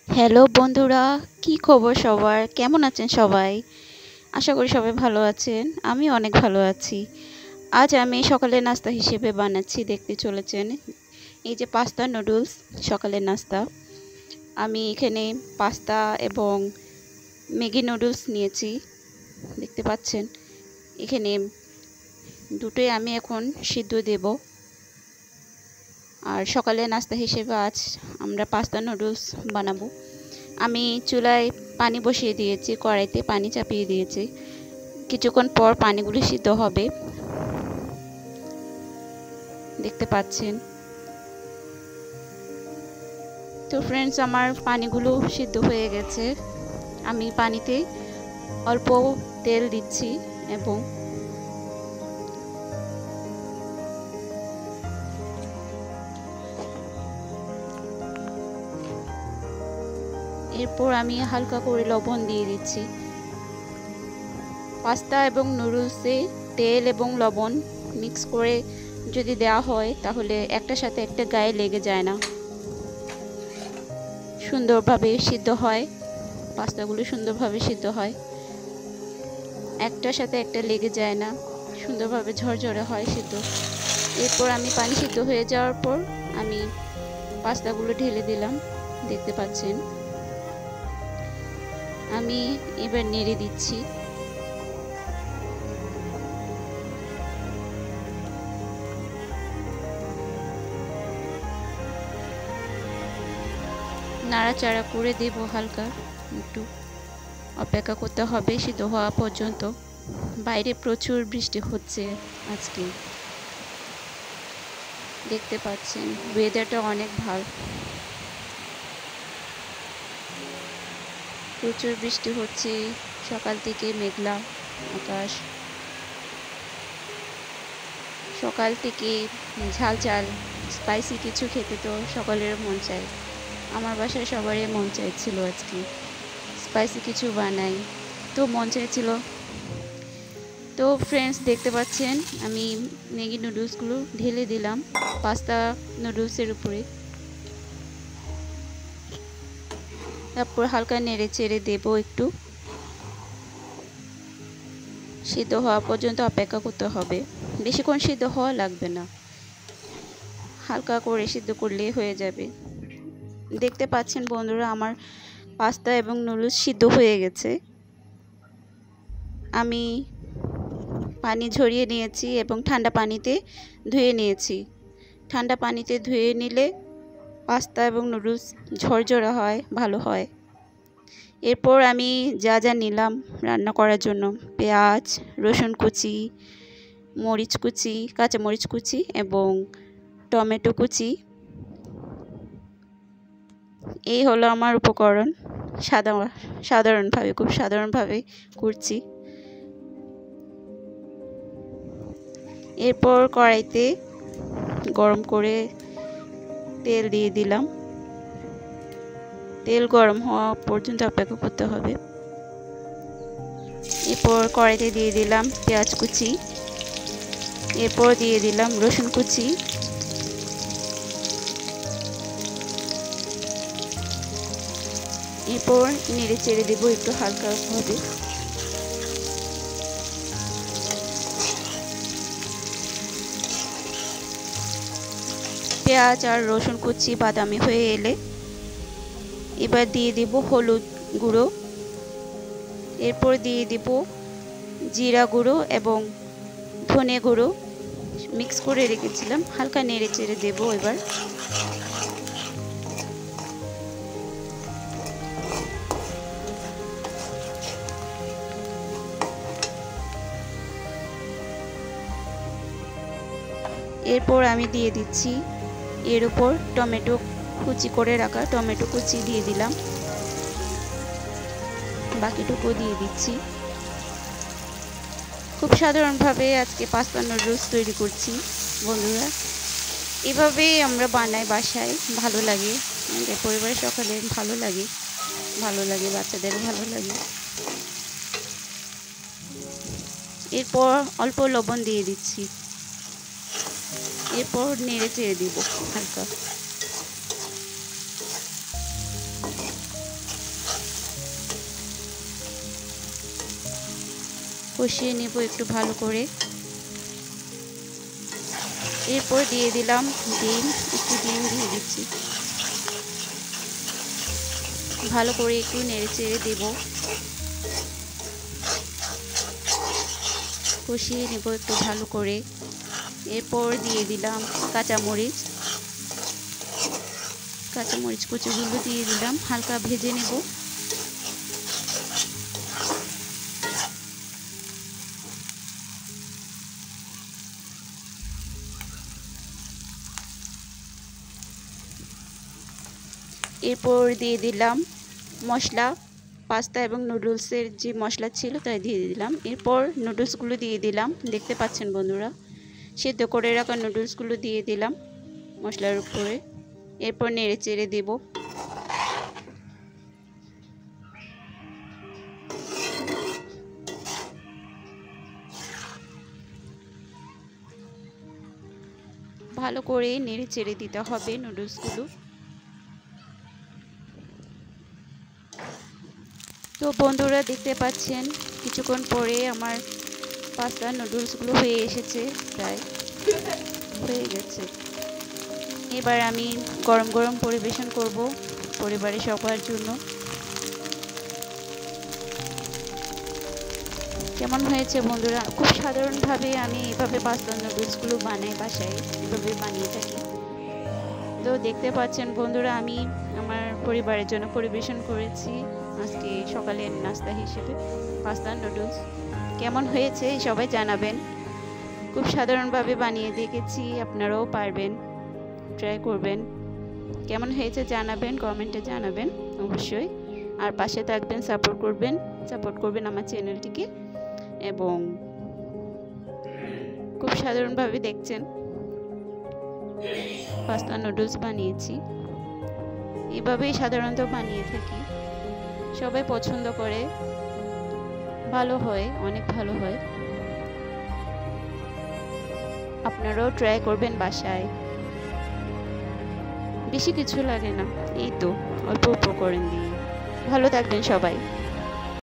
Hello বন্ধুরা, কি খবর সবার? কেমন আছেন সবাই? আশা করি সবাই ভালো আছেন। আমি অনেক ভালো আছি। আজ আমি সকালের নাস্তা হিসেবে বানাচ্ছি, দেখতে চলেছেন। এই যে পাস্তা নুডলস সকালের নাস্তা। আমি এখানে পাস্তা এবং ম্যাগি নুডলস নিয়েছি, দেখতে পাচ্ছেন। এখানে দুটোই আমি এখন সিদ্ধ দেব। আর সকালের নাস্তা হিসেবে আজ আমরা পাস্তা নুডলস বানাবো। আমি চুলায় পানি বসিয়ে দিয়েছি, কড়াইতে পানি চাপিয়ে দিয়েছি। কিছুক্ষণ পর পানিগুলো সিদ্ধ হবে, দেখতে পাচ্ছেন। তো ফ্রেন্ডস, আমার পানিগুলো সিদ্ধ হয়ে গেছে। আমি পানিতে অল্প তেল দিচ্ছি এবং এরপর আমি হালকা করে লবণ দিয়ে দিচ্ছি। পাস্তা এবং নুডলসে তেল এবং লবণ মিক্স করে যদি দেওয়া হয় তাহলে একটার সাথে একটা গায়ে লেগে যায় না, সুন্দরভাবে সিদ্ধ হয়। পাস্তাগুলো সুন্দরভাবে সিদ্ধ হয়, একটার সাথে একটা লেগে যায় না, সুন্দরভাবে ঝরঝরে হয় সিদ্ধ। এরপর আমি পানি সিদ্ধ হয়ে যাওয়ার পর আমি পাস্তাগুলো ঢেলে দিলাম, দেখতে পাচ্ছেন। আমি এবার নেড়ে দিচ্ছি। নাড়াচাড়া করে দেব হালকা একটু। অপেক্ষা করতে হবে সিদ্ধ হওয়া পর্যন্ত। বাইরে প্রচুর বৃষ্টি হচ্ছে আজকে, দেখতে পাচ্ছেন। ওয়েদারটা অনেক ভালো, প্রচুর বৃষ্টি হচ্ছে সকাল থেকে, মেঘলা আকাশ। সকাল থেকে ঝাল ঝাল স্পাইসি কিছু খেতে তো সকলের মন চায়। আমার বাসায় সবারই মন চাইছিল আজকে স্পাইসি কিছু বানাই, তো মন চাইছিল। তো ফ্রেন্ডস, দেখতে পাচ্ছেন আমি ম্যাগি নুডলসগুলো ঢেলে দিলাম পাস্তা নুডলসের উপরে। তারপর হালকা নেড়ে চেড়ে দেবো একটু। সিদ্ধ হওয়া পর্যন্ত অপেক্ষা করতে হবে, বেশিক্ষণ সিদ্ধ হওয়া লাগবে না, হালকা করে সিদ্ধ করলেই হয়ে যাবে। দেখতে পাচ্ছেন বন্ধুরা, আমার পাস্তা এবং নুডলস সিদ্ধ হয়ে গেছে। আমি পানি ঝরিয়ে নিয়েছি এবং ঠান্ডা পানিতে ধুয়ে নিয়েছি। ঠান্ডা পানিতে ধুয়ে নিলে পাস্তা এবং নুডলস ঝরঝরা হয়, ভালো হয়। এরপর আমি যা যা নিলাম রান্না করার জন্য, পেঁয়াজ, রসুন কুচি, মরিচ কুচি, কাঁচামরিচ কুচি এবং টমেটো কুচি, এই হলো আমার উপকরণ। খুব সাধারণভাবে করছি। এরপর কড়াইতে গরম করে তেল দিয়ে দিলাম। তেল গরম হওয়া পর্যন্ত অপেক্ষা করতে হবে। এরপর কড়াইতে দিয়ে দিলাম পেঁয়াজ কুচি, এরপর দিয়ে দিলাম রসুন কুচি, এরপর নেড়ে চেড়ে দেবো একটু হালকাভাবে। পেঁয়াজ আর রসুন কুচি বাদামি হয়ে এলে এবার দিয়ে দেব হলুদ গুঁড়ো, এরপর দিয়ে দেব জিরা গুঁড়ো এবং ধনে গুঁড়ো মিক্স করে রেখেছিলাম, হালকা নেড়ে চেড়ে দেবো এবার। এরপর আমি দিয়ে দিচ্ছি এর উপর টমেটো কুচি করে রাখা টমেটো কুচি দিয়ে দিলাম, বাকিটুকু দিয়ে দিচ্ছি। খুব সাধারণভাবে আজকে পাস্তা নুডলস তৈরি করছি বন্ধুরা। এভাবেই আমরা বানাই বাসায়, ভালো লাগে, আমাদের পরিবারের সকালে ভালো লাগে, বাচ্চাদের ভালো লাগে। এরপর অল্প লবণ দিয়ে দিচ্ছি, এরপর নেড়ে চেড়ে দিব হালকা। কষিয়ে নেব একটু ভালো করে। এরপর দিয়ে দিলাম ডিম, একটু ডিম দিয়ে দিচ্ছি। ভালো করে একটু নেড়ে চেড়ে দেব, কষিয়ে নেব একটু ভালো করে। এরপর দিয়ে দিলাম কাঁচামরিচ কুচিগুলো দিয়ে দিলাম, হালকা ভেজে নেব। এরপর দিয়ে দিলাম মশলা, পাস্তা এবং নুডলসের যে মশলা ছিল তাই দিয়ে দিলাম। এরপর নুডলসগুলো দিয়ে দিলাম, দেখতে পাচ্ছেন বন্ধুরা, সেদ্ধ করে রাখা নুডলসগুলো দিয়ে দিলাম মশলার উপরে। এরপর নেড়ে চেড়ে দেব। ভালো করে নেড়ে চেড়ে দিতে হবে নুডলসগুলো। তো বন্ধুরা দেখতে পাচ্ছেন কিছুক্ষণ পরে আমার পাস্তা নুডলসগুলো হয়ে এসেছে, প্রায় হয়ে গেছে। এবার আমি গরম গরম পরিবেশন করব পরিবারের সবার জন্য। কেমন হয়েছে বন্ধুরা? খুব সাধারণভাবে আমি এভাবে পাস্তা নুডলসগুলো বানাই, বাসায় এভাবে বানিয়ে থাকি। তো দেখতে পাচ্ছেন বন্ধুরা, আমি আমার পরিবারের জন্য পরিবেশন করেছি আজকে সকালের নাস্তা হিসেবে পাস্তা নুডলস। কেমন হয়েছে সবাই জানাবেন। খুব সাধারণভাবে বানিয়ে দেখেছি, আপনারাও পারবেন, ট্রাই করবেন। কেমন হয়েছে জানাবেন, কমেন্টে জানাবেন অবশ্যই। আর পাশে থাকবেন, সাপোর্ট করবেন আমার চ্যানেলটিকে। এবং খুব সাধারণভাবে দেখছেন পাস্তা নুডলস বানিয়েছি, এভাবেই সাধারণত বানিয়ে থাকি। সবাই পছন্দ করে, ভালো হয়, অনেক ভালো হয়। আপনারাও ট্রাই করবেন বাসায়। বেশি কিছু লাগে না, এই তো অল্প উপকরণ দিয়ে। ভালো থাকবেন সবাই।